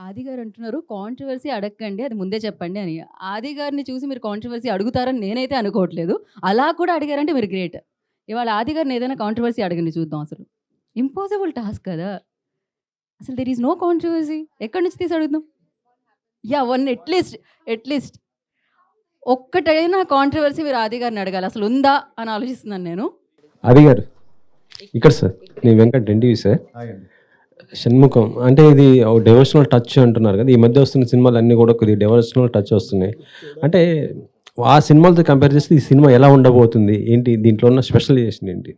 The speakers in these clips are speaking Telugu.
ఆది గారు అంటున్నారు కాంట్రోవర్సీ అడగకండి. అది ముందే చెప్పండి అని. ఆది గారిని చూసి మీరు కాంట్రోవర్సీ అడుగుతారని నేనైతే అనుకోవట్లేదు. అలా కూడా అడిగారంటే మీరు గ్రేట్. ఇవాళ ఆది గారిని ఏదైనా కాంట్రోవర్సీ అడగండి చూద్దాం అసలు. ఇంపాసిబుల్ టాస్క్ కదా! అసలు దేర్ ఈస్ నో కాంట్రోవర్సీ. ఎక్కడి నుంచి తీసి అడుగుదాం? యాహ్! వన్ అట్‌లీస్ట్ ఒక్కటైనా కాంట్రోవర్సీ మీరు ఆది గారిని అడగాలి. అసలు ఉందా అని ఆలోచిస్తున్నాను నేను. ఆది గారు ఇక్కడ సార్, నేను వెంకట్ ఎన్టీవీ సార్. ఆగండి. షణ్ముఖం అంటే ఇది డెవోషనల్ టచ్ అంటున్నారు కదా, ఈ మధ్య వస్తున్న సినిమాలు అన్నీ కూడా కొద్దిగా డెవోషనల్ టచ్ వస్తున్నాయి. అంటే ఆ సినిమాలతో కంపేర్ చేస్తే ఈ సినిమా ఎలా ఉండబోతుంది, ఏంటి దీంట్లో ఉన్న స్పెషలైజేషన్ ఏంటి?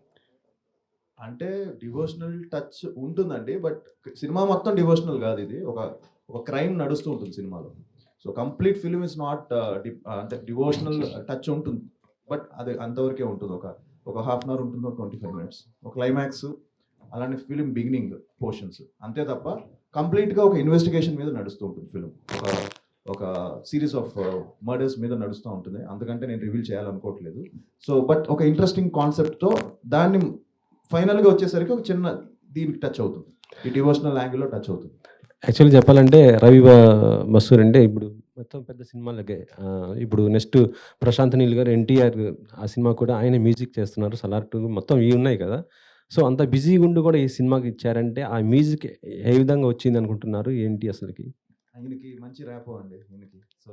అంటే డివోషనల్ టచ్ ఉంటుందండి, బట్ సినిమా మొత్తం డివోషనల్ కాదు. ఇది ఒక ఒక క్రైమ్ నడుస్తూ ఉంటుంది సినిమాలో. So complete film is not అంటే డివోషనల్ టచ్ ఉంటుంది, బట్ అది అంతవరకే ఉంటుంది. ఒక హాఫ్ అన్ అవర్ ఉంటుందో 25 minutes ఒక క్లైమాక్స్, అలానే ఫిలిం బిగినింగ్ పోర్షన్స్, అంతే తప్ప కంప్లీట్గా ఒక ఇన్వెస్టిగేషన్ మీద నడుస్తూ ఉంటుంది ఫిలిం. ఒక సిరీస్ ఆఫ్ మర్డర్స్ మీద నడుస్తూ ఉంటుంది. అందుకంటే నేను రివీల్ చేయాలనుకోవట్లేదు. సో బట్ ఒక ఇంట్రెస్టింగ్ కాన్సెప్ట్తో దాన్ని ఫైనల్గా వచ్చేసరికి ఒక చిన్న దీనికి టచ్ అవుతుంది, ఈ డివోషనల్ యాంగిల్లో టచ్ అవుతుంది. యాక్చువల్లీ చెప్పాలంటే రవి బసూర్ అంటే ఇప్పుడు మొత్తం పెద్ద సినిమాలకే ఇప్పుడు నెక్స్ట్ ప్రశాంత్ నీల్ గారు ఎన్టీఆర్ ఆ సినిమా కూడా ఆయన మ్యూజిక్ చేస్తున్నారు. సలార్ 2 మొత్తం ఇవి ఉన్నాయి కదా. సో అంత బిజీగా ఉండి కూడా ఈ సినిమాకి ఇచ్చారంటే ఆ మ్యూజిక్ ఏ విధంగా వచ్చింది అనుకుంటున్నారు, ఏంటి అసలుకి? ఆయనకి మంచి ర్యాపో అండి ఈయనకి. So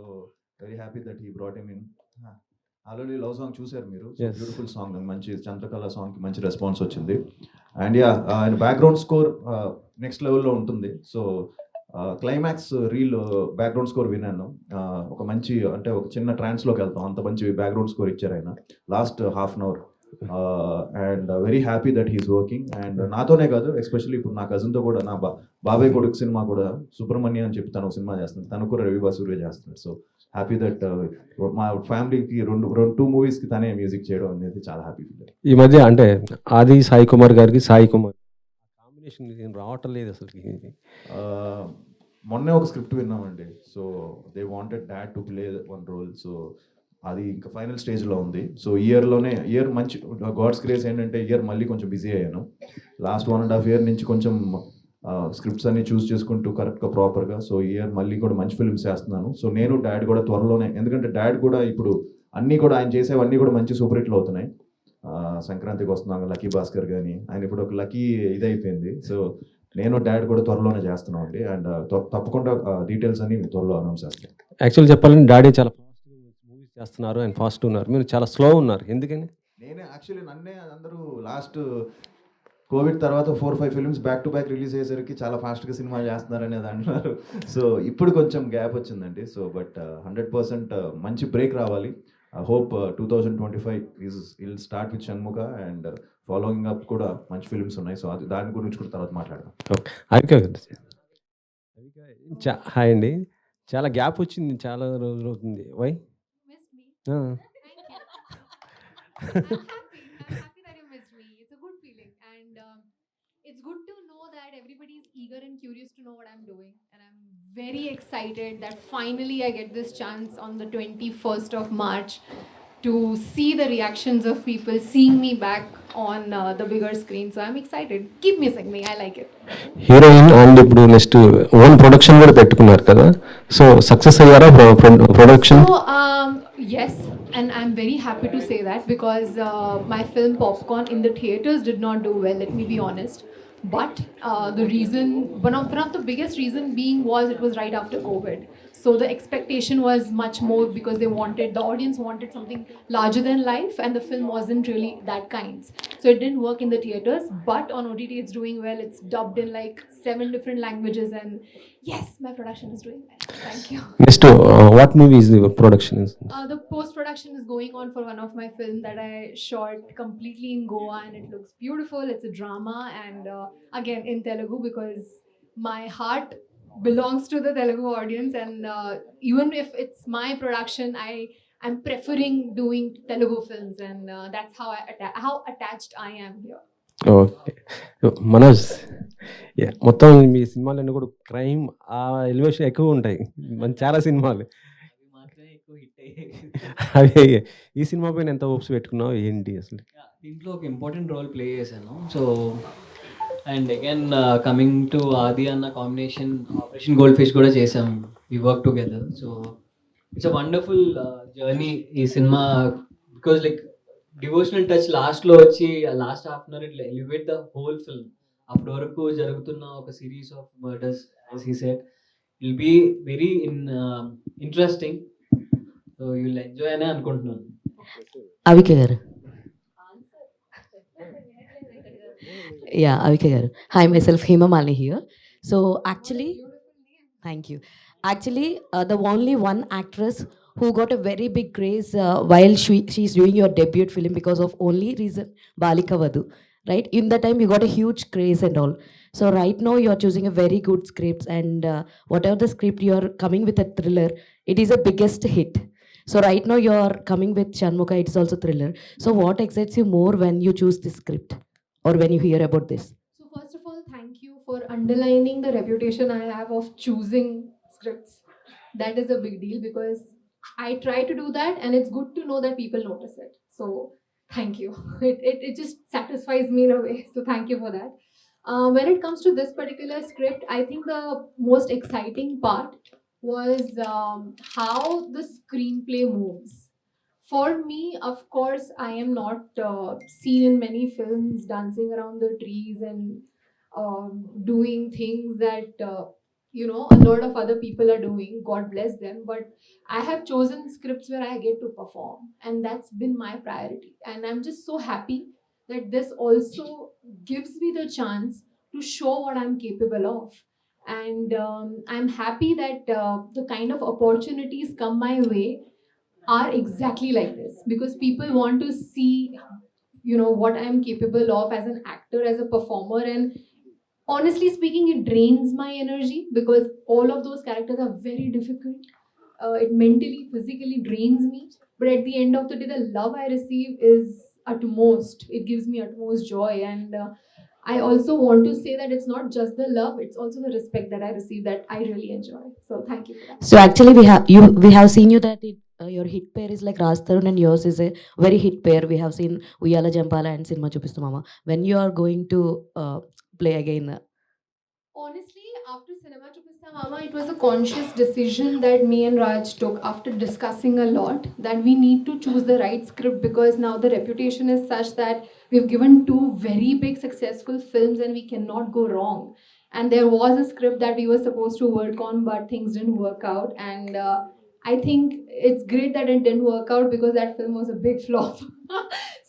very happy that he brought him in. Already love song చూసారు మీరు, బ్యూటిఫుల్ సాంగ్, మంచి చంద్రకళ సాంగ్కి మంచి రెస్పాన్స్ వచ్చింది. అండ్ యా, ఆయన బ్యాక్గ్రౌండ్ స్కోర్ నెక్స్ట్ లెవెల్లో ఉంటుంది. So climax reel background score విన్నాను. ఒక మంచి అంటే ఒక చిన్న ట్రాన్స్లోకి వెళ్తాం, అంత మంచి బ్యాక్గ్రౌండ్ స్కోర్ ఇచ్చారు ఆయన last half an hour. And very happy that he's working. And నాతోనే కాదు, ఎస్పెషల్లీ ఇప్పుడు నా కజిన్తో కూడా, నా బాబాయ్ కొడుకు సినిమా కూడా సుబ్రహ్మణ్య అని చెప్పి తను ఒక సినిమా చేస్తున్నాడు, తను కూడా రవి బసూరే చేస్తున్నాడు. సో హ్యాపీ దట్ మా ఫ్యామిలీకి టూ మూవీస్కి తనే మ్యూజిక్ చేయడం అనేది చాలా హ్యాపీ ఫీల్. ఈ మధ్య అంటే ఆది సాయి కుమార్ గారికి సాయి కుమార్ కాంబినేషన్ రావటం లేదు అసలుకి. మొన్నే ఒక స్క్రిప్ట్ విన్నామండి. So they wanted dad to play one role. So అది ఇంకా ఫైనల్ స్టేజ్లో ఉంది. సో ఇయర్ మంచి గాడ్స్ గ్రేస్ ఏంటంటే ఇయర్ మళ్ళీ కొంచెం బిజీ అయ్యాను. లాస్ట్ 1.5 year నుంచి కొంచెం స్క్రిప్ట్స్ అన్ని చూస్ చేసుకుంటూ కరెక్ట్గా ప్రాపర్గా. సో ఇయర్ మళ్ళీ కూడా మంచి ఫిల్మ్స్ చేస్తున్నాను. సో నేను డాడ్ కూడా త్వరలోనే, ఎందుకంటే డాడ్ కూడా ఇప్పుడు అన్నీ కూడా ఆయన చేసేవన్నీ కూడా మంచి సూపర్ హిట్లు అవుతున్నాయి. సంక్రాంతికి వస్తున్నాను, లక్కీ భాస్కర్ కానీ, ఆయన ఇప్పుడు ఒక లక్కీ ఇదైపోయింది. సో నేను డాడ్ కూడా త్వరలోనే చేస్తున్నాం అండి. అండ్ తప్పకుండా డీటెయిల్స్ అన్ని త్వరలో అనౌన్స్ చేస్తాను. యాక్చువల్ చెప్పాలంటే డాడీ చాలా ఫాస్ట్గా మూవీస్ చేస్తున్నారు, ఆయన ఫాస్ట్ ఉన్నారు, మీరు చాలా స్లో ఉన్నారు, ఎందుకని? నేనే యాక్చువల్లీ నన్నే అందరూ లాస్ట్ కోవిడ్ తర్వాత 4-5 films back to back release అయ్యేసరికి చాలా ఫాస్ట్గా సినిమా చేస్తున్నారు అనేది అంటున్నారు. సో ఇప్పుడు కొంచెం గ్యాప్ వచ్చిందండి. సో బట్ 100% మంచి బ్రేక్ రావాలి. I hope 2025 will start with Shanmukha and following up కూడా మంచి ఫిల్మ్స్ ఉన్నాయి. సో అది దాని గురించి కూడా తర్వాత మాట్లాడదాం. హాయ్ అండి, చాలా గ్యాప్ వచ్చింది, చాలా రోజులు అవుతుంది. Why? It's good to know that everybody is eager and curious to know what I'm doing, and I'm very excited that finally I get this chance on the 21st of March to see the reactions of people seeing me back on the bigger screen. So I'm excited. Keep missing me. I like it. Heroine and ఇప్పుడు నెక్స్ట్ ఓన్ ప్రొడక్షన్ కూడా పెట్టుకున్నారు కదా, సో సక్సెస్ అయ్యారా production? So yes, and I'm very happy to say that because my film Popcorn in the theaters did not do well, let me be honest. But the reason, one of the biggest reason being was it was right after COVID. So the expectation was much more because the audience wanted something larger than life, and the film wasn't really that kind. So it didn't work in the theaters, but on OTT it's doing well. It's dubbed in like 7 different languages, and yes, my production is doing well. Thank you. Next what movie is the production? The post-production is going on for one of my films that I shot completely in Goa, and it looks beautiful. It's a drama, and again in Telugu because my heart belongs to the Telugu audience, and even if it's my production, I'm preferring doing Telugu films, and that's how attached I am here. Okay, Manoj, మొత్తం మీ సినిమాలన్నీ కూడా క్రైమ్ ఆ ఎలివేషన్ ఎక్కువ ఉంటాయి, చాలా సినిమాలు అదే. ఈ సినిమా పైన ఎంత హోప్స్ పెట్టుకున్నావు, ఏంటి అసలు? దీంట్లో ఒక ఇంపార్టెంట్ రోల్ ప్లే చేశాను. So and again coming to Aadi అన్న కాంబినేషన్ ఆపరేషన్ గోల్డ్ ఫిష్ కూడా చేసాం. We work together. So it's a wonderful journey ఈ సినిమా. బికాజ్ లైక్ డివోషనల్ టచ్ లాస్ట్లో వచ్చి లాస్ట్ హాఫ్ అన్ అవర్ ఇట్లా ఎలివేట్ ద హోల్ ఫిల్మ్. అప్పటి వరకు జరుగుతున్న ఒక series of murders as he said will be very interesting. So you will enjoy అనే అనుకుంటున్నాను. అవిక గారు. Yeah, Avika garu. Hi, myself Hema Malini here. So actually, thank you. Actually, the only one actress who got a very big craze while she's doing your debut film because of only reason Balika Vadu, right? In that time, you got a huge craze and all. So right now, you are choosing a very good script, and whatever the script you are coming with a thriller, it is a biggest hit. So right now, you are coming with Shanmukha. It is also thriller. So what excites you more when you choose this script? Or when you hear about this? So first of all, thank you for underlining the reputation I have of choosing scripts. That is a big deal because I try to do that, and it's good to know that people notice it. So thank you. It just satisfies me in a way. So thank you for that. When it comes to this particular script, I think the most exciting part was how the screenplay moves. For me, of course, I am not seen in many films dancing around the trees and doing things that a lot of other people are doing. God bless them. But I have chosen scripts where I get to perform, and that's been my priority. And I'm just so happy that this also gives me the chance to show what I'm capable of. And I'm happy that the kind of opportunities come my way are exactly like this because people want to see what I'm capable of as an actor, as a performer. And honestly speaking, it drains my energy because all of those characters are very difficult. It mentally, physically drains me, but at the end of the day, the love I receive is utmost. It gives me utmost joy. And I also want to say that it's not just the love, it's also the respect that I receive that I really enjoy. So thank you for that. So actually, we have seen you that your hit pair is like Raj Tarun and yours is a very hit pair. We have seen Uyala Jampala and Cinema Chupistu Mama. When you are going to play again? Honestly, after Cinema Chupista Mama, it was a conscious decision that me and Raj took after discussing a lot that we need to choose the right script because now the reputation is such that we've given two very big successful films and we cannot go wrong. And there was a script that we were supposed to work on, but things didn't work out. And I think it's great that it didn't work out because that film was a big flop.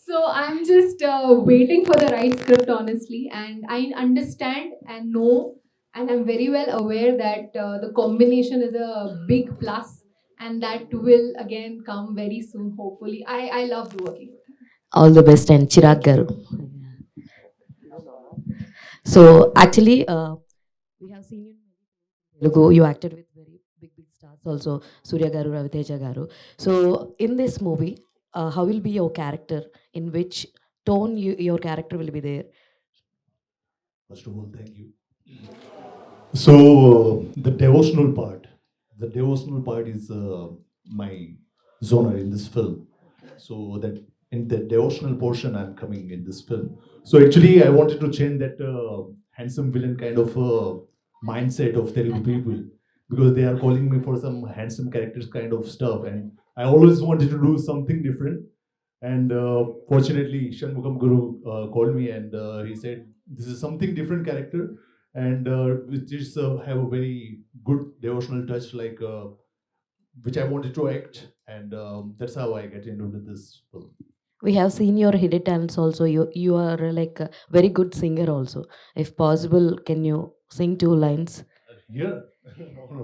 So I'm just waiting for the right script, honestly. And I understand and know, and I'm very well aware that the combination is a big plus, and that will again come very soon, hopefully. I loved working with her. All the best and Chirag Garu. So actually, we have seen you in Telugu. You acted with very big stars also, Surya Garu, Raviteja Garu. So in this movie, how will be your character? In which tone your character will be there? First of all, thank you. So the devotional part is my genre in this film. So that in the devotional portion, I'm coming in this film. So actually, I wanted to change that handsome villain kind of mindset of Telugu people because they are calling me for some handsome characters kind of stuff, and I always wanted to do something different. And fortunately, Shanmukam Guru called me and he said, "This is something different character." And which is have a very good devotional touch, like which I wanted to act, and that's how I get into this film. We have seen your hidden talents also. You are like a very good singer also. If possible, can you sing 2 lines? Yeah, no.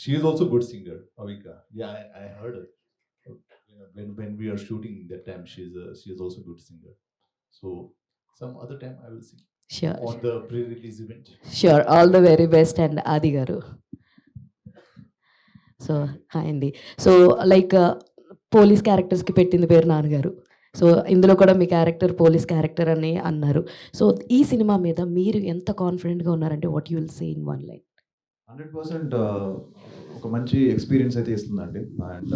She is also good singer, Avika. Yeah, I heard her. When we are shooting that time, she is also good singer. So some other time I will sing. Sure. On the pre-release event. Sure. All the very best and Adi Garu. So, hi Andy. So, like police క్యారెక్టర్స్కి పెట్టింది పేరు నాన్నగారు. సో ఇందులో కూడా మీ క్యారెక్టర్ పోలీస్ క్యారెక్టర్ అని అన్నారు. సో ఈ సినిమా మీద మీరు ఎంత కాన్ఫిడెంట్గా ఉన్నారంటే what you will say in 1 line? 100% ఒక మంచి ఎక్స్పీరియన్స్ అయితే ఇస్తుందండి. అండ్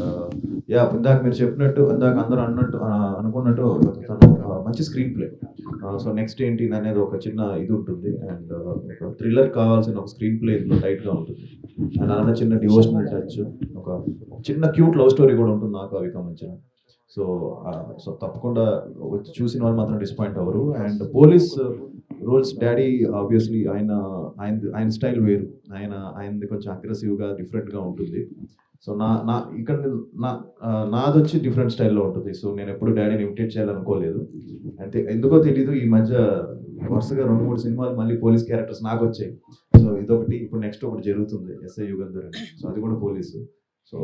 యా ఇందాక మీరు చెప్పినట్టు, ఇందాక అందరూ అన్నట్టు అనుకున్నట్టు మంచి స్క్రీన్ ప్లే. సో నెక్స్ట్ ఏంటి అనేది ఒక చిన్న ఇది ఉంటుంది. అండ్ ఒక థ్రిల్లర్ కావాల్సిన ఒక స్క్రీన్ ప్లే ఇందులో టైట్గా ఉంటుంది. అండ్ అలానే చిన్న డివోషనల్ టచ్, ఒక చిన్న క్యూట్ లవ్ స్టోరీ కూడా ఉంటుంది నాకు అవి గమనించిన. సో సో తప్పకుండా వచ్చి చూసిన వాళ్ళు మాత్రం డిసప్పాయింట్ అవ్వరు. And police roles daddy obviously ఆయన స్టైల్ వేరు. ఆయనది కొంచెం అగ్రెసివ్గా డిఫరెంట్గా ఉంటుంది. సో నా ఇక్కడ నాది వచ్చి డిఫరెంట్ స్టైల్లో ఉంటుంది. సో నేను ఎప్పుడు డాడీని ఇమిటేట్ చేయాలనుకోలేదు. అంటే ఎందుకో తెలీదు ఈ మధ్య వరుసగా 2-3 సినిమాలు మళ్ళీ పోలీస్ క్యారెక్టర్స్ నాకు వచ్చాయి. సో ఇదొకటి, ఇప్పుడు నెక్స్ట్ ఒకటి జరుగుతుంది ఎస్ఐ యుగంధర్ అని. సో అది కూడా పోలీసు. సో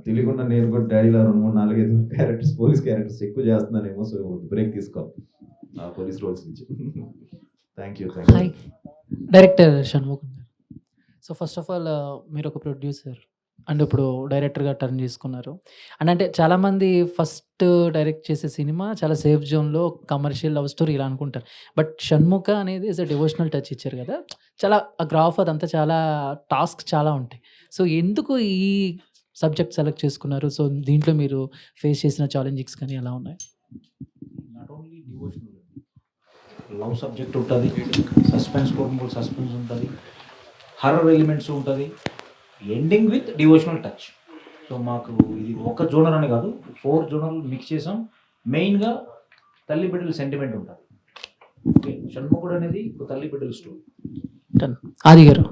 తెలియకుండా నేను కూడా డాడీలో 2-3-4-5 క్యారెక్టర్స్, పోలీస్ క్యారెక్టర్స్ ఎక్కువ చేస్తున్నానేమో. సో బ్రేక్ తీసుకోవాలి ఆ పోలీస్ రోల్స్ నుంచి. Thank you. Hi, director Shanmukham garu. So first of all మీరు ఒక ప్రొడ్యూసర్ అండ్ ఇప్పుడు డైరెక్టర్గా టర్న్ చేసుకున్నారు. అండ్ అంటే చాలామంది ఫస్ట్ డైరెక్ట్ చేసే సినిమా చాలా సేఫ్ జోన్లో కమర్షియల్ లవ్ స్టోరీ ఇలా అనుకుంటారు. బట్ షణ్ముఖ అనేది ఇస్ అ డివోషనల్ టచ్ ఇచ్చారు కదా, చాలా ఆ గ్రాఫ్ అదంతా చాలా టాస్క్ చాలా ఉంటాయి. సో ఎందుకు ఈ సబ్జెక్ట్ సెలెక్ట్ చేసుకున్నారు? సో దీంట్లో మీరు ఫేస్ చేసిన ఛాలెంజింగ్స్ కానీ ఎలా ఉన్నాయి? Not only devotional, love subject ఉంటుంది, సస్పెన్స్ కోర్టులో సస్పెన్స్ ఉంటుంది, హర్రర్ ఎలిమెంట్స్ ఉంటుంది, ending with devotional touch. So మాకు ఇది ఒక జోనర్ అని కాదు, 4 జోనర్లు మిక్స్ చేసాం. మెయిన్గా తల్లి బిడ్డల సెంటిమెంట్ ఉంటుంది. ఓకే, షణ్ముఖుడు అనేది ఒక తల్లి బిడ్డల స్టోరీ. ఆది గారు,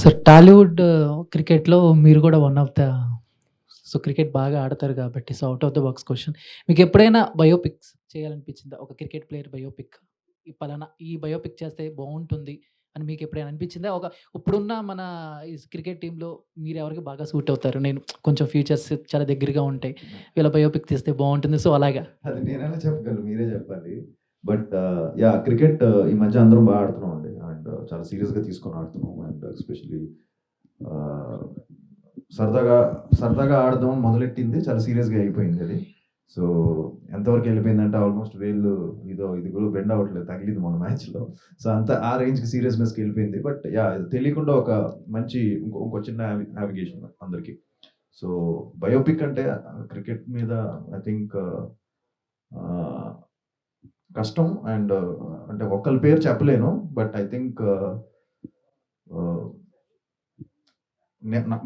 సార్ టాలీవుడ్ క్రికెట్లో మీరు కూడా one of the, so cricket బాగా ఆడతారు కాబట్టి, so out of the box question, మీకు ఎప్పుడైనా బయోపిక్స్ చేయాలనిపించిందా? ఒక క్రికెట్ ప్లేయర్ బయోపిక్, ఈ పలానా ఈ బయోపిక్ చేస్తే బాగుంటుంది అని మీకు ఎప్పుడైనా అనిపించిందా? ఇప్పుడున్న మన ఈ క్రికెట్ టీంలో మీరు ఎవరికి బాగా సూట్ అవుతారు, నేను కొంచెం ఫ్యూచర్స్ చాలా దగ్గరగా ఉంటాయి, వీళ్ళ బయోపిక్ తీస్తే బాగుంటుంది, సో అలాగా? అది నేనైనా చెప్పగలను, మీరే చెప్పాలి. బట్ యా క్రికెట్ ఈ మధ్య అందరం బాగా ఆడుతున్నాం అండి. అండ్ చాలా సీరియస్గా తీసుకొని ఆడుతున్నాం. అండ్ ఎస్పెషలీ సరదాగా ఆడదాం మొదలెట్టింది, చాలా సీరియస్గా అయిపోయింది అది. సో ఎంతవరకు వెళ్ళిపోయిందంటే ఆల్మోస్ట్ ఇది కూడా బెండ్ అవ్వట్లేదు, తగిలింది మన మ్యాచ్లో. సో అంత ఆ రేంజ్కి సీరియస్నెస్కి వెళ్ళిపోయింది. బట్ యా తెలియకుండా ఒక మంచి ఇంకో చిన్న నావిగేషన్ అందరికీ. సో బయోపిక్ అంటే క్రికెట్ మీద ఐ థింక్ కష్టం. అండ్ అంటే ఒక్కరి పేరు చెప్పలేను. బట్ ఐ థింక్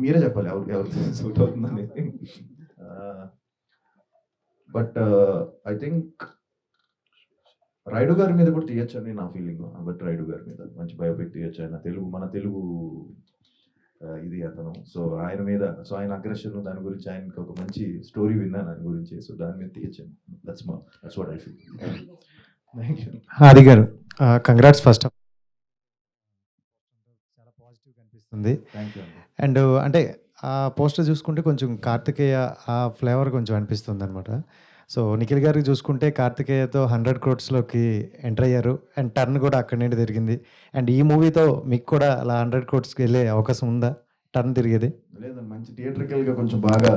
మీరే చెప్పాలి ఎవరు సూట్ అవుతుందని. బట్ ఐ థింక్ రాయుడు గారి మీద కూడా తీయచ్చు అని నా ఫీలింగ్. బట్ రాయుడు గారి మీద మంచి బయోపిక్ తీయచ్చు. ఆయన మన తెలుగు ఇది అతను. సో ఆయన మీద, సో ఆయన అగ్రెషన్ దాని గురించి, ఆయనకి ఒక మంచి స్టోరీ విన్నాను దాని గురించి. సో దాని మీద తీయచ్చు. That's what I feel. Thank you. ఆది గారు, కంగ్రాట్స్ ఫస్ట్ ఆఫ్. చాలా పాజిటివ్గా అనిపిస్తుంది. థ్యాంక్ యూ అండి. అండ్ అంటే ఆ పోస్టర్ చూసుకుంటే కొంచెం కార్తికేయ ఆ ఫ్లేవర్ కొంచెం అనిపిస్తుంది అనమాట. సో నిఖిల్ గారికి చూసుకుంటే కార్తికేయతో 100 crores ఎంటర్ అయ్యారు. అండ్ టర్న్ కూడా అక్కడి నుండి తిరిగింది. అండ్ ఈ మూవీతో మీకు కూడా అలా 100 crores వెళ్ళే అవకాశం ఉందా, టర్న్ తిరిగేది? లేదండి, మంచి థియేట్రికల్గా కొంచెం బాగా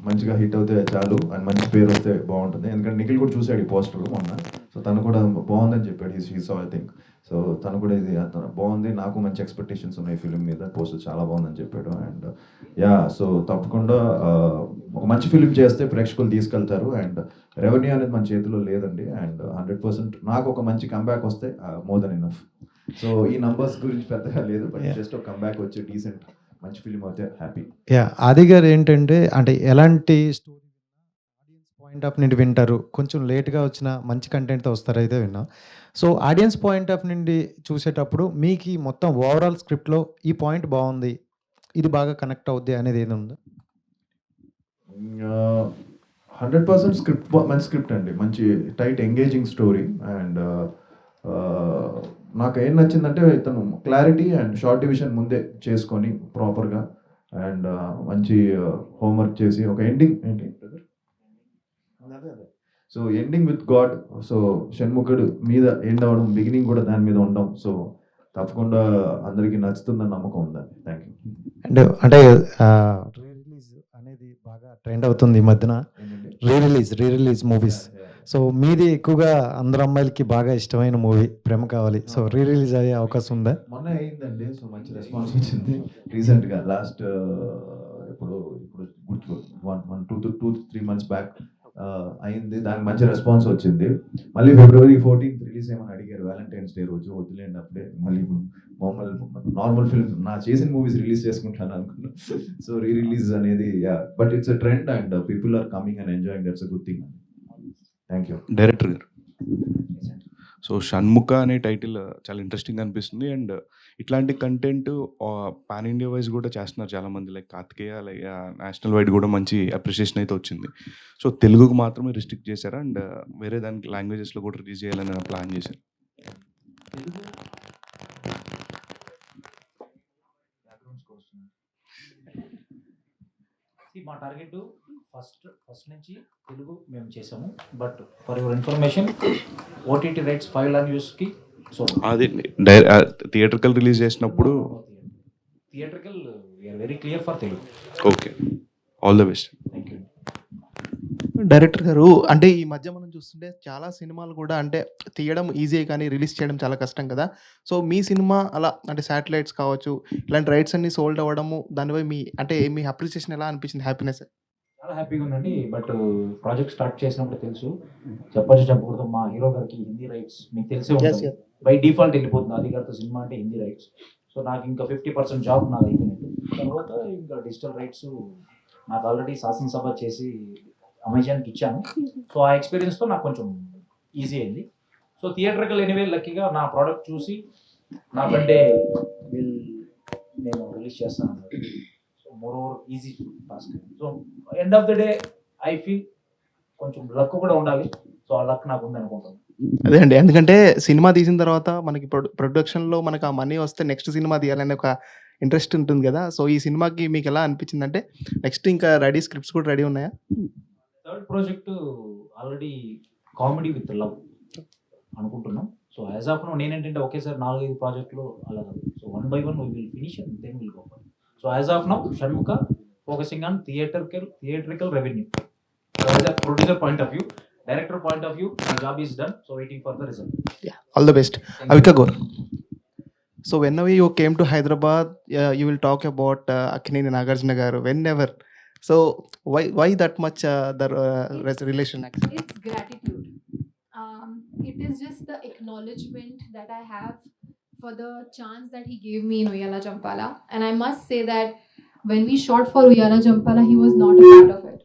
మంచిగా హిట్ అవుతే చాలు. అండ్ మంచి పేరు వస్తే బాగుంటుంది. ఎందుకంటే నిఖిల్ కూడా చూశాడు ఈ పోస్టర్ మొన్న. సో తను కూడా బాగుందని చెప్పాడు. He saw I think. So తను కూడా ఇది బాగుంది, నాకు మంచి ఎక్స్పెక్టేషన్స్ ఉన్నాయి ఫిలిం మీద, పోస్టర్ చాలా బాగుందని చెప్పాడు. అండ్ యా సో తప్పకుండా ఒక మంచి ఫిలిం చేస్తే ప్రేక్షకులు తీసుకెళ్తారు. అండ్ రెవెన్యూ అనేది మన చేతిలో లేదండి. అండ్ 100% నాకు ఒక మంచి కంబ్యాక్ వస్తే మోర్ దెన్ ఇనఫ్. సో ఈ నంబర్స్ గురించి పెద్దగా లేదు, బట్ జస్ట్ ఒక కంబ్యాక్ వచ్చి డీసెంట్ మంచి ఫిలిం అయితే హ్యాపీ. యా ఆది గారు ఏంటంటే, అంటే ఎలాంటి స్టోరీ ఆడియన్స్ పాయింట్ ఆఫ్ నుండి వింటారు, కొంచెం లేట్గా వచ్చిన మంచి కంటెంట్తో వస్తారైతే విన్నాం. సో ఆడియన్స్ పాయింట్ ఆఫ్ నుండి చూసేటప్పుడు మీకు ఈ మొత్తం ఓవరాల్ స్క్రిప్ట్లో ఈ పాయింట్ బాగుంది, ఇది బాగా కనెక్ట్ అవుద్ది అనేది ఏది ఉందా? 100% స్క్రిప్ట్ మంచి స్క్రిప్ట్ అండి, మంచి టైట్ ఎంగేజింగ్ స్టోరీ. అండ్ నాకు ఏం నచ్చిందంటే ఇతను క్లారిటీ అండ్ షార్ట్ డివిజన్ ముందే చేసుకొని ప్రాపర్గా అండ్ మంచి హోంవర్క్ చేసి ఒక ఎండింగ్ ఏంటి so ending with god. So షణ్ముఖుడు మీద ఎండ్ అవ్వడం, బిగినింగ్ కూడా దాని మీద ఉండడం. సో తప్పకుండా అందరికీ నచ్చుతుందని నమ్మకం ఉందండి. Thank you. అండ్ అంటే రీ రిలీజ్ అనేది బాగా ట్రెండ్ అవుతుంది ఈ మధ్యన. Re release movies. సో మీది ఎక్కువగా అందరు అమ్మాయిలకి బాగా ఇష్టమైన మూవీ ప్రేమ కావాలి. సో రిలీజ్ అయ్యే అవకాశం ఉందా? మొన్న అయిందండి. సో మంచి రెస్పాన్స్ వచ్చింది రీసెంట్గా లాస్ట్ ఇప్పుడు ఇప్పుడు గుర్తు 1-2-3 months బ్యాక్ అయింది. దానికి మంచి రెస్పాన్స్ వచ్చింది. మళ్ళీ February 14th రిలీజ్ ఏమని అడిగారు వ్యాలంటైన్స్ డే రోజు. వదిలేండి అప్పుడే మళ్ళీ మామూలు నార్మల్ ఫిల్మ్ నా చేసిన మూవీస్ రిలీజ్ చేసుకుంటాను అనుకున్నాను. సో రిలీజ్ అనేది but it's a trend and people are coming and enjoying. That's a good thing. Thank you. Director గారు, సో షణ్ముఖ అనే టైటిల్ చాలా ఇంట్రెస్టింగ్ అనిపిస్తుంది. అండ్ ఇట్లాంటి కంటెంట్ పాన్ ఇండియా వైజ్ కూడా చేస్తున్నారు చాలామంది, like Karthikeya, like national wide కూడా మంచి అప్రిషియేషన్ అయితే వచ్చింది. సో తెలుగుకు మాత్రమే రిస్ట్రిక్ట్ చేశారా అండ్ వేరే దానికి లాంగ్వేజెస్లో కూడా రిలీజ్ చేయాలని ప్లాన్ చేశారు? మా టార్గెట్ ఫస్ట్ నుంచి తెలుగు మేము చేసాము. But for your information OTT rights file and యూస్కి సో అది థియేటర్కల్ రిలీజ్ చేసినప్పుడు theatrical we're very clear for Telugu. Okay, all the best. Thank you. Director గారు, అంటే ఈ మధ్య మనం చూస్తుంటే చాలా సినిమాలు కూడా అంటే తీయడం ఈజీ కానీ రిలీజ్ చేయడం చాలా కష్టం కదా. సో మీ సినిమా అలా అంటే శాటిలైట్స్ కావచ్చు, ఇలాంటి రైట్స్ అన్ని సోల్డ్ అవ్వడము, దానిపై మీ అప్రిసియేషన్ ఎలా అనిపించింది? హ్యాపీనెస్? చాలా హ్యాపీగా ఉందండి. బట్ ప్రాజెక్ట్ స్టార్ట్ చేసినప్పుడు తెలుసు, చెప్పకూడదు, మా హీరో గారికి హిందీ రైట్స్ మీకు తెలిసే ఉంటుంది. బై డిఫాల్ట్ వెళ్ళిపోతుంది ఆది గారితో సినిమా అంటే హిందీ రైట్స్. సో నాకు ఇంకా 50% జాబ్ నాది అయిపోయింది. తర్వాత ఇంకా డిజిటల్ రైట్స్ నాకు ఆల్రెడీ శాసనసభ చేసి అమెజాన్కి ఇచ్చాను. సో ఆ ఎక్స్పీరియన్స్తో నాకు కొంచెం ఈజీ అయింది. సో థియేటర్కల్ ఎనీవే లక్కీగా నా ప్రోడక్ట్ చూసి నాకంటే నేను రిలీజ్ చేస్తాను. So more over easy task. So end of the day I feel కొంచెం లక్ కూడా ఉండాలి. సో ఆ లక్ నాకు ఉంది అనుకుంటాను. అదే అండి, ఎందుకంటే సినిమా తీసిన తర్వాత మనకి ప్రొడక్షన్లో మనకు ఆ మనీ వస్తే నెక్స్ట్ సినిమా తీయాలనే ఒక ఇంట్రెస్ట్ ఉంటుంది కదా. సో ఈ సినిమాకి మీకు ఎలా అనిపించింది? అంటే నెక్స్ట్ ఇంకా రెడీ స్క్రిప్ట్స్ కూడా రెడీ ఉన్నాయా? Third project already comedy with love అనుకుంటున్నాం. సో యాజ్ ఆఫ్ నో నేనేంటంటే ఒకేసారి 4-5 ప్రాజెక్టులు అలా కాదు. So 1 by 1 we will finish and then we'll go for it. So as of now, Shanmukha focusing on theatrical revenue. So as a producer point of view, director point of view, my job is done. So waiting for the result. Yeah, all the best. Avika Gaur. So whenever you came to Hyderabad, you will talk about Akkineni Nagarjuna garu. Whenever. So why that much relation? It's gratitude. It is just the acknowledgement that I have for the chance that he gave me in Uyala Champala. And I must say that when we shot for Uyala Champala, he was not a part of it.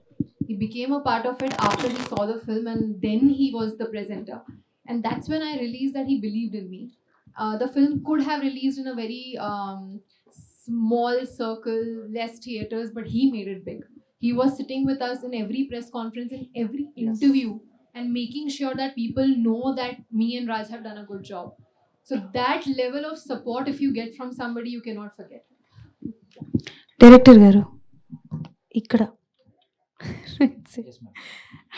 He became a part of it after he saw the film, and then he was the presenter. And that's when I realized that he believed in me. The film could have released in a very small circle, less theaters, but he made it big. He was sitting with us in every press conference, in every interview, and making sure that people know that me and Raj have done a good job. So that level of support, if you get from somebody, you cannot forget. Director గారు ఇక్కడ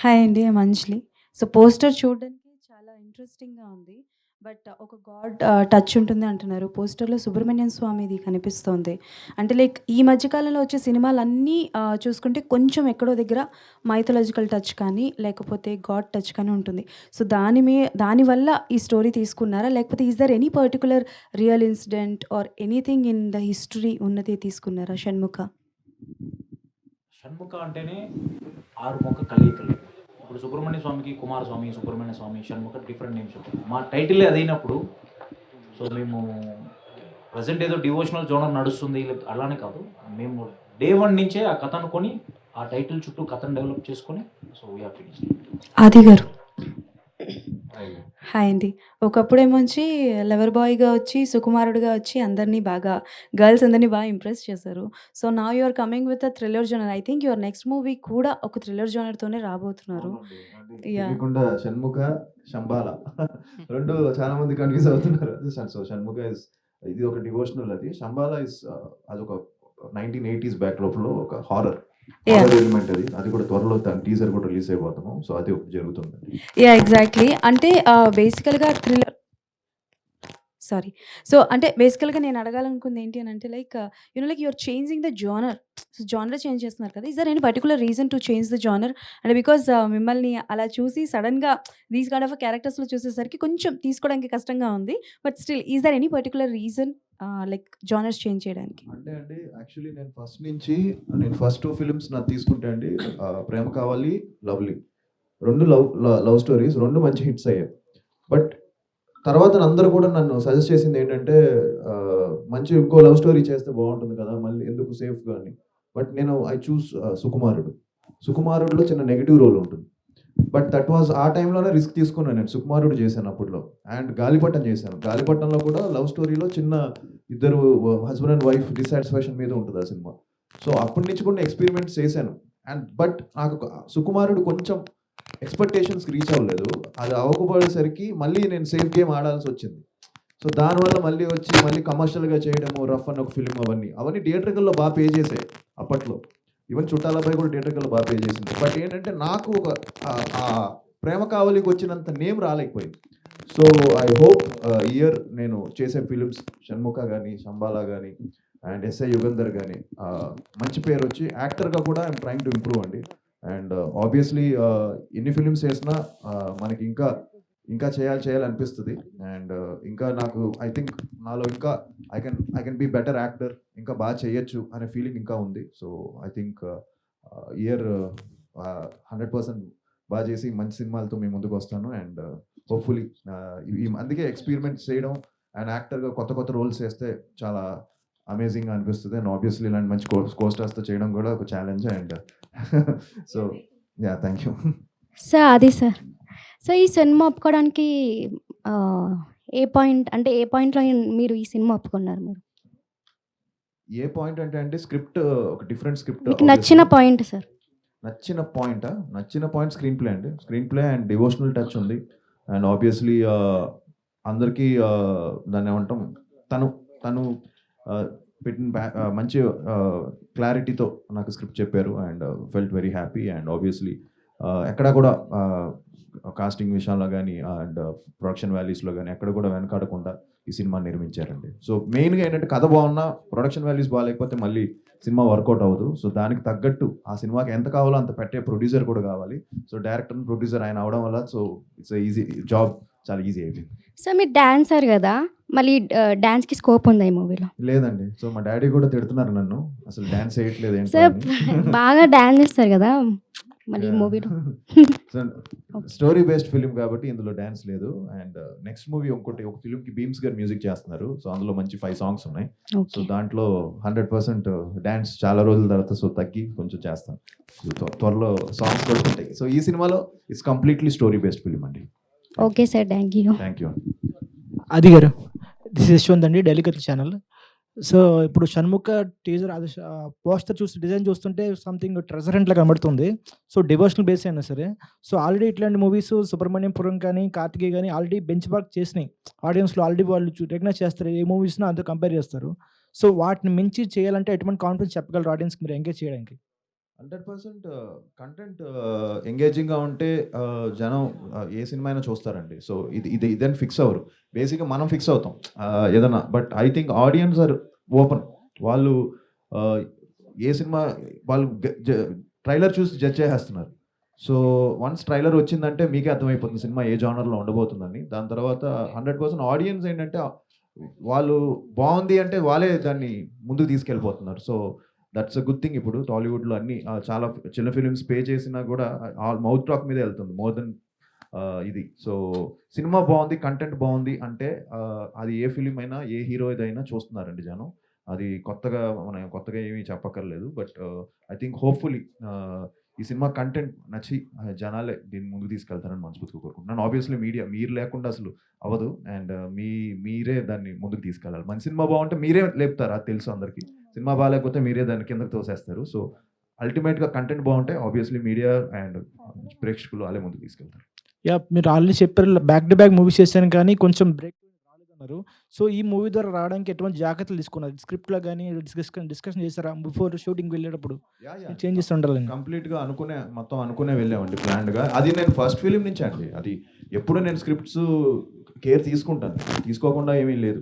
హాయ్ అండి, అంజలి. సో పోస్టర్ చూడడానికి చాలా ఇంట్రెస్టింగ్గా ఉంది. బట్ ఒక గాడ్ టచ్ ఉంటుంది అంటున్నారు. పోస్టర్లో సుబ్రహ్మణ్యం స్వామిది కనిపిస్తోంది. అంటే లైక్ ఈ మధ్యకాలంలో వచ్చే సినిమాలన్నీ చూసుకుంటే కొంచెం ఎక్కడో దగ్గర మైథలాజికల్ టచ్ కానీ లేకపోతే గాడ్ టచ్ కానీ ఉంటుంది. సో దానివల్ల ఈ స్టోరీ తీసుకున్నారా, లేకపోతే is there any particular real incident or anything in the history ఉన్నది తీసుకున్నారా? షణ్ముఖ అంటేనే 6 మొక్క కలయికలు. ఇప్పుడు సుబ్రహ్మణ్య స్వామికి కుమారస్వామి, సుబ్రహ్మణ్య స్వామి, షణ్ముఖ డిఫరెంట్ నేమ్స్ ఉంటాయి. మా టైటిల్ అదైనప్పుడు సో మేము ప్రజెంట్ ఏదో డివోషనల్ జోనర్ నడుస్తుంది అలానే కాదు, మేము డే 1 నుంచే ఆ కథ అనుకొని ఆ టైటిల్ చుట్టూ కథను డెవలప్ చేసుకొని సో వీఆర్ ఫినిష్డ్. ఆది గారు హాయ్ అండి. ఒకప్పుడేమొచ్చి లవర్ బాయ్గా వచ్చి సుకుమారుడుగా వచ్చి అందరినీ బాగా గర్ల్స్ అందరినీ బాగా ఇంప్రెస్ చేశారు. సో నా you are coming with a thriller genre. I think your next movie కూడా ఒక థ్రిల్లర్ జోనర్తోనే రాబోతున్నారు. తెలియకుండా షణ్ముఖ శంబాల రెండు చాలా మంది కన్ఫ్యూజ్ అవుతున్నారు. సో షణ్ముఖ ఇది ఒక డివోషనల్, అది శంబాల అదొక 1980s బ్యాక్ లోపల ఒక హారర్ ఎలిమెంట్. అది కూడా త్వరలో టీజర్ కూడా రిలీజ్ అయిపోతాము. సో అది జరుగుతుంది. Yeah exactly. అంటే బేసికల్గా థ్రిల్లర్ సారీ. సో, అంటే బేసికల్‌గా నేను అడగాలనుకుంది ఏంటి అనంటే like like you are changing the genre. So, genre change చేస్తున్నారు కదా! Is there any particular reason to change the genre? అంటే బికాజ్ మిమ్మల్ని అలా చూసి సడెన్‌గా దీస్ కైండ్ ఆఫ్ క్యారెక్టర్స్‌లో చూసేసరికి కొంచెం తీసుకోవడానికి కష్టంగా ఉంది. But still is there any particular reason like genres change చేయడానికి? అంటే అండి యాక్చువల్లీ నేను ఫస్ట్ 2 ఫిల్మ్స్ నాది తీసుకుంటే అండి 'ప్రేమ కావాలి', 'లవ్లీ' 2 లవ్ స్టోరీస్ 2 మంచి హిట్స్ అయ్యాయి. బట్ తర్వాత అందరూ కూడా నన్ను సజెస్ట్ చేసింది ఏంటంటే మంచి ఇంకో లవ్ స్టోరీ చేస్తే బాగుంటుంది కదా! మళ్ళీ ఎందుకు సేఫ్‌గా అని. బట్ నేను ఐ చూస్ 'సుకుమారుడు'. 'సుకుమారుడులో' చిన్న నెగెటివ్ రోల్ ఉంటుంది. బట్ దట్ వాస్ ఆ టైంలోనే రిస్క్ తీసుకున్నాను నేను. 'సుకుమారుడు' చేశాను అప్పట్లో. అండ్ 'గాలిపటం' చేశాను. 'గాలిపటంలో' కూడా లవ్ స్టోరీలో చిన్న ఇద్దరు హస్బెండ్ అండ్ వైఫ్ డిస్సాటిస్ఫాక్షన్ మీద ఉంటుంది ఆ సినిమా. సో అప్పటి నుంచి కూడా ఎక్స్పెరిమెంట్స్ చేశాను. బట్ నాకు 'సుకుమారుడు' కొంచెం ఎక్స్‌పెక్టేషన్స్‌కి రీచ్ అవ్వలేదు. అది అవ్వకపోయేసరికి మళ్ళీ నేను సేఫ్ గేమ్ ఆడాల్సొచ్చింది. సో దానివల్ల మళ్ళీ కమర్షియల్‌గా చేయడము, 'రఫ్' అని ఒక ఫిల్మ్ అవన్నీ థియేట్రికల్‌లో బాగా పే చేసాయి అప్పట్లో. ఈవెన్ 'చుట్టాలబ్బాయి' కూడా థియేట్రికల్‌లో బాగా పే చేసింది. బట్ ఏంటంటే నాకు ఒక 'ప్రేమ కావాలి'కి వచ్చినంత నేమ్ రాలేకపోయింది. సో ఐ హోప్ ఇయర్ నేను చేసే ఫిలిమ్స్ 'షణ్ముఖ' గాని, 'శంబాలా' గాని అండ్ 'ఎస్ఐ యుగంధర్' గాని మంచి పేరు వచ్చి యాక్టర్‌గా కూడా ఐయామ్ ట్రైయింగ్ టు ఇంప్రూవ్ అండి. అండ్ ఆబ్వియస్లీ ఎన్ని ఫిలిమ్స్ చేసినా మనకి ఇంకా చేయాలనిపిస్తుంది. అండ్ ఇంకా నాకు ఐ థింక్ నాలో ఇంకా I can be better actor, ఇంకా బాగా చేయొచ్చు అనే ఫీలింగ్ ఇంకా ఉంది. సో ఐ థింక్ ఇయర్ 100% బాగా చేసి మంచి సినిమాలతో మీ ముందుకు వస్తాను. అండ్ హోప్ఫుల్లీ అందుకే ఎక్స్పెరిమెంట్ చేయడం అండ్ యాక్టర్గా కొత్త రోల్స్ చేస్తే చాలా అమేజింగ్గా అనిపిస్తుంది. అండ్ ఆబ్వియస్లీ ఇలాంటి మంచి కోస్టార్స్తో చేయడం కూడా ఒక challenge. And so yeah thank you sir. అది సార్. సో ఈ సినిమా ఒప్పుకోవడానికి ఏ పాయింట్లో మీరు ఈ సినిమా ఒప్పుకున్నారు మీరు? ఏ పాయింట్ అంటే స్క్రిప్ట్ ఒక డిఫరెంట్ స్క్రిప్ట్. మీకు నచ్చిన పాయింట్ సార్? నచ్చిన point screen play and devotional touch ఉంది. అండ్ ఆబ్వియస్లీ అందరికీ దాన్ని ఏమంటాం తను పెట్టిన మంచి క్లారిటీతో నాకు స్క్రిప్ట్ చెప్పారు. And felt very happy. And obviously ఎక్కడా కూడా కాస్టింగ్ విషయంలో కానీ అండ్ ప్రొడక్షన్ వాల్యూస్లో కానీ ఎక్కడ కూడా వెనకాడకుండా ఈ సినిమా నిర్మించారండి. సో మెయిన్గా ఏంటంటే కథ బాగున్నా ప్రొడక్షన్ వాల్యూస్ బాగాలేకపోతే మళ్ళీ సినిమా వర్కౌట్ అవ్వదు. సో దానికి తగ్గట్టు ఆ సినిమాకి ఎంత కావాలో అంత పెట్టే ప్రొడ్యూసర్ కూడా కావాలి. సో డైరెక్టర్ ప్రొడ్యూసర్ ఆయన అవడం వల్ల సో ఇట్స్ ఈజీ జాబ్, చాలా ఈజీ అయిపోయింది. సార్ మీరు డాన్సర్ కదా, మళ్ళీ డాన్స్కి స్కోప్ ఉందా ఈ మూవీలో? లేదండి. సో మా డాడీ కూడా తిడుతున్నారు నన్ను, అసలు డాన్స్ చేయట్లేదు ఏంటి సార్. బాగా డాన్స్ చేస్తారు కదా మళ్ళీ మూవీలో. స్టోరీ బేస్డ్ ఫిలిం కాబట్టి ఇందులో డాన్స్ లేదు. అండ్ నెక్స్ట్ మూవీ ఒక ఫిలింకి బీమ్స్ గారు మ్యూజిక్ చేస్తున్నారు. సో అందులో మంచి 5 సాంగ్స్ ఉన్నాయి. సో దాంట్లో 100% డాన్స్ చాలా రోజుల తర్వాత సో తగ్గి కొంచెం చేస్తాను. త్వరలో సాంగ్స్ కూడా ఉంటాయి. సో ఈ సినిమాలో it's completely story based film అండి. Okay sir, thank you. Aadi garu, this Yashwant అండి, డైలీ కథ ఛానల్. సో ఇప్పుడు షణ్ముఖ టీజర్ అది పోస్టర్ డిజైన్ చూస్తుంటే సంథింగ్ ట్రెజర్ హంట్లా కనబడుతుంది. సో డివోషనల్ బేస్ అయినా సరే. సో ఆల్రెడీ ఇట్లాంటి మూవీస్ సుబ్రహ్మణ్యపురం కానీ కార్తికేయ కానీ ఆల్రెడీ బెంచ్ మార్క్ చేసినాయి ఆడియన్స్లో. ఆల్రెడీ వాళ్ళు రికగ్నైజ్ చేస్తారు, ఏ మూవీస్ని అంతా కంపేర్ చేస్తారు. సో వాటిని మించి చేయాలంటే ఎటువంటి కాన్ఫిడెన్స్ చెప్పగలరు ఆడియన్స్కి మీరు ఎంగేజ్ చేయడానికి? 100% కంటెంట్ ఎంగేజింగ్గా ఉంటే జనం ఏ సినిమా అయినా చూస్తారండి. సో ఇదని ఫిక్స్ అవ్వరు. బేసిక్గా మనం ఫిక్స్ అవుతాం ఏదన్నా. But I think audience are open. వాళ్ళు ఏ సినిమా వాళ్ళు ట్రైలర్ చూసి జడ్జ్ చేసేస్తున్నారు. సో వన్స్ ట్రైలర్ వచ్చిందంటే మీకే అర్థమైపోతుంది సినిమా ఏ జానర్లో ఉండబోతుందని. దాని తర్వాత 100% ఆడియన్స్ ఏంటంటే వాళ్ళు బాగుంది అంటే వాళ్ళే దాన్ని ముందుకు తీసుకెళ్ళిపోతున్నారు. So that's a good thing. ఇప్పుడు టాలీవుడ్లో అన్ని చాలా చిన్న ఫిలిమ్స్ పే చేసినా కూడా మౌత్ టాక్ మీదే వెళ్తుంది మోర్ దెన్ ఇది. సో సినిమా బాగుంది, కంటెంట్ బాగుంది అంటే అది ఏ ఫిలిం అయినా ఏ హీరో అయినా చూస్తున్నారండి జనం. అది మనం కొత్తగా ఏమీ చెప్పక్కర్లేదు. బట్ ఐ థింక్ హోప్ఫుల్లీ ఈ సినిమా కంటెంట్ నచ్చి జనాలే దీన్ని ముందుకు తీసుకెళ్తారని మనస్ఫూర్తిగా కోరుకుంటున్నాను. ఆబ్వియస్లీ మీరు లేకుండా అసలు అవ్వదు. అండ్ మీరే దాన్ని ముందుకు తీసుకెళ్ళాలి. మంచి సినిమా బాగుంటే మీరే లేపుతారు, అది తెలుసు అందరికీ. సినిమా బాగాలేకపోతే మీరే దాన్ని కిందకి తోసేస్తారు. సో అల్టిమేట్గా కంటెంట్ బాగుంటే ఆబ్వియస్లీ మీడియా అండ్ ప్రేక్షకులు వాళ్ళే ముందుకు తీసుకెళ్తారు. యా, మీరు ఆల్రెడీ చెప్పారు బ్యాక్ టు బ్యాక్ మూవీస్ చేశాను కానీ కొంచెం బ్రేక్ రాలేదన్నారు. సో ఈ మూవీ ద్వారా రావడానికి ఎటువంటి జాగ్రత్తలు తీసుకున్నారు? స్క్రిప్ట్లో కానీ డిస్కషన్ చేశారా బిఫోర్ షూటింగ్ వెళ్ళేటప్పుడు? చేంజెస్ ఉండాలి. కంప్లీట్గా అనుకునే వెళ్ళామండి ప్లాన్డ్గా. అది నేను ఫస్ట్ ఫిలిం నుంచి అండి. అది ఎప్పుడు నేను కేర్ తీసుకుంటాను, తీసుకోకుండా ఏమీ లేదు.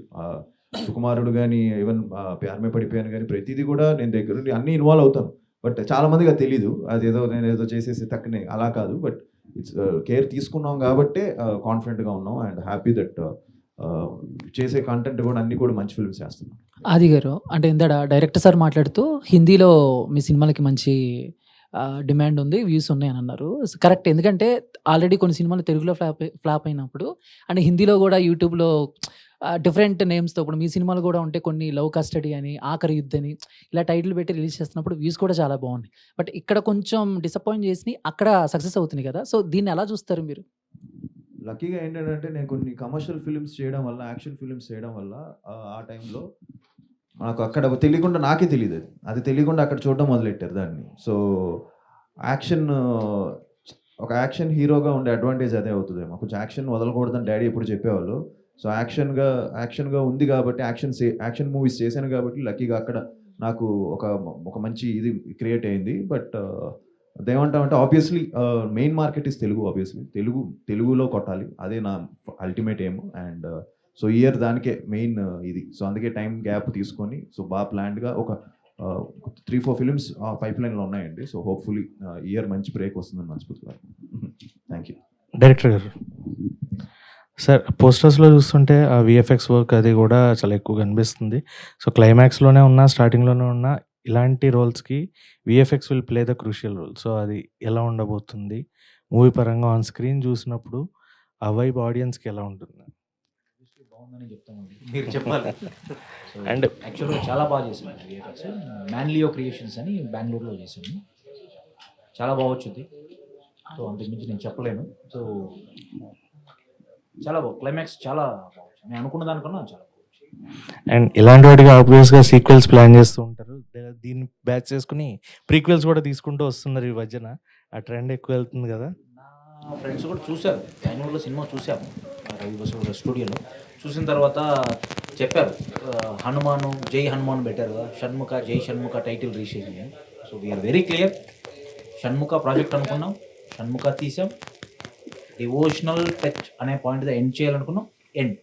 సుకుమారుడు కానీ, ఈవెన్ ప్యార్ మే పడిపోయాను కానీ, ప్రతిదీ కూడా నేను దగ్గర నుండి అన్నీ ఇన్వాల్వ్ అవుతాను. బట్ చాలా మందికి అది తెలీదు, అదేదో నేను ఏదో చేసేసి తక్కనే అలా కాదు. బట్ ఇట్స్ కేర్ తీసుకున్నాం కాబట్టే కాన్ఫిడెంట్గా ఉన్నాం అండ్ హ్యాపీ దట్ చేసే కంటెంట్ కూడా అన్ని కూడా మంచి ఫిల్మ్స్ చేస్తున్నాం. ఆది గారు, అంటే ఇందాడ డైరెక్టర్ సార్ మాట్లాడుతూ హిందీలో మీ సినిమాలకి మంచి డిమాండ్ ఉంది, వ్యూస్ ఉన్నాయి అని అన్నారు. కరెక్ట్, ఎందుకంటే ఆల్రెడీ కొన్ని సినిమాలు తెలుగులో ఫ్లాప్ అయినప్పుడు అండ్ హిందీలో కూడా యూట్యూబ్లో డిఫరెంట్ నేమ్స్తో ఇప్పుడు మీ సినిమాలు కూడా ఉంటే కొన్ని లవ్ కస్టడీ అని, ఆఖరి యుద్ధ్ అని ఇలా టైటిల్ పెట్టి రిలీజ్ చేస్తున్నప్పుడు వ్యూస్ కూడా చాలా బాగున్నాయి. బట్ ఇక్కడ కొంచెం డిసప్పాయింట్ చేసి అక్కడ సక్సెస్ అవుతుంది కదా, సో దీన్ని ఎలా చూస్తారు మీరు? లక్కీగా ఏంటంటే నేను కొన్ని కమర్షియల్ ఫిల్మ్స్ చేయడం వల్ల, యాక్షన్ ఫిల్మ్స్ చేయడం వల్ల ఆ టైంలో నాకు అక్కడ తెలియకుండా, నాకే తెలియదు అది తెలియకుండా అక్కడ చూడడం మొదలెట్టారు దాన్ని. సో ఒక యాక్షన్ హీరోగా ఉండే అడ్వాంటేజ్ అదే అవుతుందేమో, కొంచెం యాక్షన్ వదలకూడదని డాడీ ఎప్పుడు చెప్పేవాళ్ళు. సో యాక్షన్గా ఉంది కాబట్టి, యాక్షన్ మూవీస్ చేశాను కాబట్టి లక్కీగా అక్కడ నాకు ఒక మంచి ఇది క్రియేట్ అయింది. బట్ అదేమంటామంటే obviously main market is Telugu. Obviously తెలుగులో కొట్టాలి, అదే నా ultimate aim. And so year దానికే మెయిన్ ఇది. సో అందుకే టైం గ్యాప్ తీసుకొని సో బాగా ప్లాన్డ్గా ఒక 3-4 ఫిలిమ్స్ పైప్ లైన్లో ఉన్నాయండి. సో హోప్ఫుల్లీ ఇయర్ మంచి బ్రేక్ వస్తుందని మనస్ఫూర్తిగా. Thank you. డైరెక్టర్ గారు సార్, పోస్టర్స్లో చూస్తుంటే ఆ విఎఫ్ఎక్స్ వర్క్ అది కూడా చాలా ఎక్కువ కనిపిస్తుంది. సో క్లైమాక్స్లోనే ఉన్నా, స్టార్టింగ్లోనే ఉన్నా, ఇలాంటి రోల్స్కి VFX will play the crucial role. So అది ఎలా ఉండబోతుంది మూవీ పరంగా ఆన్ స్క్రీన్ చూసినప్పుడు, ఆ వైబ్ ఆడియన్స్కి ఎలా ఉంటుంది? బాగుందని చెప్తామండి, మీరు చెప్పాలి. అండ్ యాక్చువల్గా చాలా బాగా చేసాము విఎఫ్ఎక్స్. మ్యాన్లియో క్రియేషన్స్ అని బెంగళూరులో చేసాము, చాలా బాగా వచ్చింది. సో అంతకుమించి నేను చెప్పలేను. సో చాలా బాగుంది, క్లైమాక్స్ చాలా బాగుంది, నేను అనుకున్న దానికన్నా చాలా బాగుంది. అండ్ ఇలాంటి వాటికి ఆబ్వియస్గా సీక్వెల్స్ ప్లాన్ చేస్తూ ఉంటారు. దీన్ని బ్యాచ్ చేసుకుని ప్రీక్వెల్స్ కూడా తీసుకుంటూ వస్తున్నారు ఈ మధ్యన. ఆ ట్రెండ్ ఎక్కువ వెళ్తుంది కదా. నా ఫ్రెండ్స్ కూడా చూశారు, బెంగళూరులో సినిమా చూసాము రవి బసు స్టూడియోలో. చూసిన తర్వాత చెప్పారు, హనుమాను జై హనుమాన్ పెట్టారు కదా, షణ్ముఖ జై షణ్ముఖ టైటిల్ రీషేజ్ అయ్యాయి. So we are very clear, Shanmukha project అనుకున్నాం, షణ్ముఖ తీసాం, డివోషనల్ టచ్ అనే పాయింట్ ఎండ్ చేయాలనుకున్నాం, ఎండ్.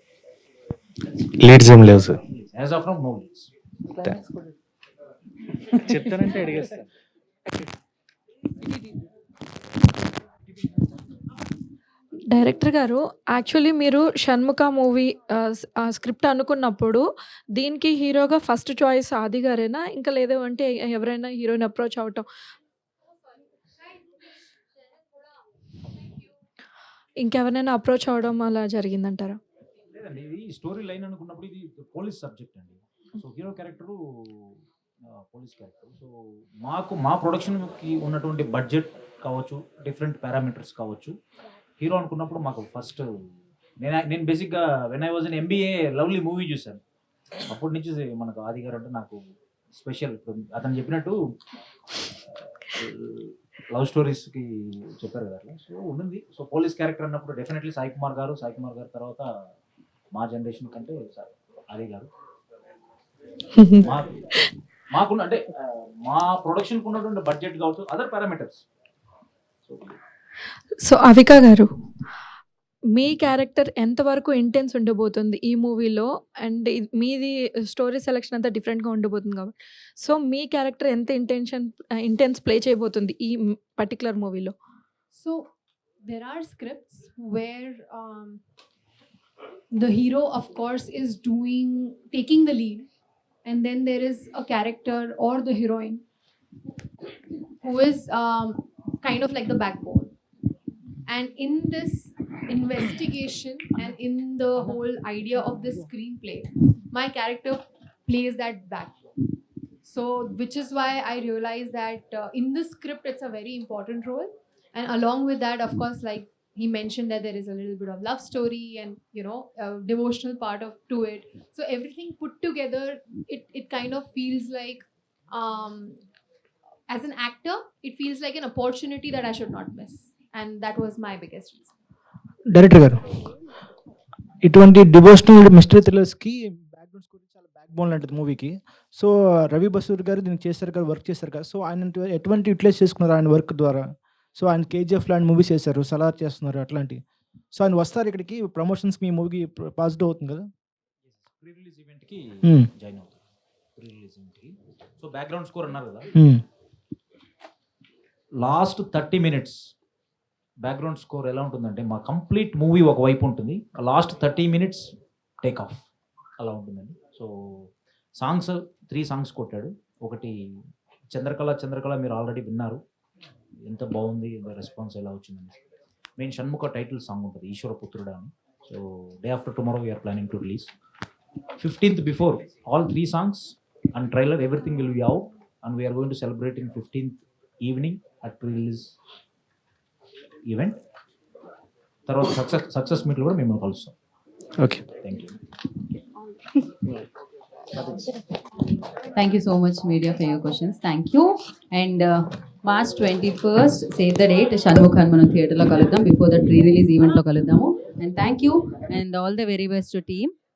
లీడ్స్ ఏం లేవు sir, as of now no leads. చెప్తానంటే అడిగేస్తాను. డైరెక్టర్ గారు, యాక్చువల్లీ మీరు షణ్ముఖ మూవీ స్క్రిప్ట్ అనుకున్నప్పుడు దీనికి హీరోగా ఫస్ట్ చాయిస్ ఆది గారేనా, ఇంకా లేదు అంటే ఎవరైనా హీరోయిన్ అప్రోచ్ అవటం, ఇంకెవరైనా అప్రోచ్ అవ్వడం అలా జరిగిందంటారా? లేదండి, ఇది స్టోరీ లైన్ అనుకున్నప్పుడు ఇది పోలీస్ సబ్జెక్ట్ అండి. So hero character police character. So మా ప్రొడక్షన్కి ఉన్నటువంటి బడ్జెట్ కావచ్చు, డిఫరెంట్ పారామీటర్స్ కావచ్చు, హీరో అనుకున్నప్పుడు మాకు ఫస్ట్ నేను బేసిక్గా when I was in MBA lovely movie చూశాను. అప్పటి నుంచి మనకు ఆది గారు అంటే నాకు స్పెషల్. ఇప్పుడు అతను చెప్పినట్టు లవ్ స్టోరీస్కి చెప్పారు కదా, అట్లా సో ఉంది. సో పోలీస్ క్యారెక్టర్ అన్నప్పుడు డెఫినెట్లీ సాయి కుమార్ గారు తర్వాత మా జనరేషన్ కంటే ఆది గారు. మాకు అంటే మా ప్రొడక్షన్కి ఉన్నటువంటి బడ్జెట్ కావచ్చు, అదర్ పారామీటర్స్. సో అవిక గారు, మీ క్యారెక్టర్ ఎంతవరకు ఇంటెన్స్ ఉండబోతుంది ఈ మూవీలో? అండ్ మీది స్టోరీ సెలెక్షన్ అంతా డిఫరెంట్గా ఉండబోతుంది కాబట్టి, సో మీ క్యారెక్టర్ ఎంత ఇంటెన్స్ ప్లే చేయబోతుంది ఈ పర్టికులర్ మూవీలో? So there are scripts where the hero, of course, is taking the lead, and then there is a character or the heroine who is kind of like the backbone. And in this investigation and in the whole idea of this screenplay, my character plays that backbone. So which is why I realized that in the script it's a very important role. And along with that, of course, like he mentioned that there is a little bit of love story and, you know, a devotional part to it. So everything put together, it kind of feels like, as an actor, it feels like an opportunity that I should not miss. And that was my biggest reason. Director గారు, ఇటువంటి డివోషనల్ మిస్టరీ థ్రిల్లర్స్కి బ్యాక్గ్రౌండ్ స్కోర్ చాలా బ్యాక్ బోన్ లాంటిది మూవీకి. సో రవి బసూర్ గారు దీనికి చేశారు కదా, వర్క్ చేశారు కదా, సో ఆయన ఎటువంటి యూటిలైజ్ చేసుకున్నారు ఆయన వర్క్ ద్వారా? సో ఆయన కేజీఎఫ్ లాంటి మూవీస్ చేశారు, సలార్ చేస్తున్నారు, అట్లాంటి. సో ఆయన వస్తారు ఇక్కడికి ప్రమోషన్స్కి మీ మూవీ పాజిటివ్ అవుతుంది కదా. ప్రీ రిలీజ్ ఈవెంట్కి Hmm. జాయిన్ అవుతారు. ప్రీ రిలీజ్ ఈవెంట్కి. సో బ్యాక్గ్రౌండ్ స్కోర్ అన్నారు కదా, లాస్ట్ 30 minutes బ్యాక్గ్రౌండ్ స్కోర్ ఎలా ఉంటుందంటే మా కంప్లీట్ మూవీ ఒకవైపు ఉంటుంది, లాస్ట్ 30 minutes టేక్ ఆఫ్ అలా ఉంటుందండి. సో సాంగ్స్ 3 songs కొట్టాడు. ఒకటి చంద్రకళ మీరు ఆల్రెడీ విన్నారు, ఎంత బాగుంది, రెస్పాన్స్ ఎలా వచ్చిందని. మెయిన్ షణ్ముఖ టైటిల్ సాంగ్ ఉంటుంది, ఈశ్వరపుత్రుడా అని. So day after tomorrow we are planning to release 15th before all 3 songs and trailer, everything will be out, and we are going to celebrate in 15th evening at pre-release event. తర్వాత సక్సెస్ మీట్లు కూడా మేము కలుస్తాం. Okay, thank you. Thank you so much, media, for your questions. Thank you. And March 21st, save the date. Shanmukhan మనం థియేటర్లో కలుద్దాం, బిఫోర్ ద ప్రీ రిలీజ్ ఈవెంట్లో కలుద్దాము. And thank you and all the very best to team.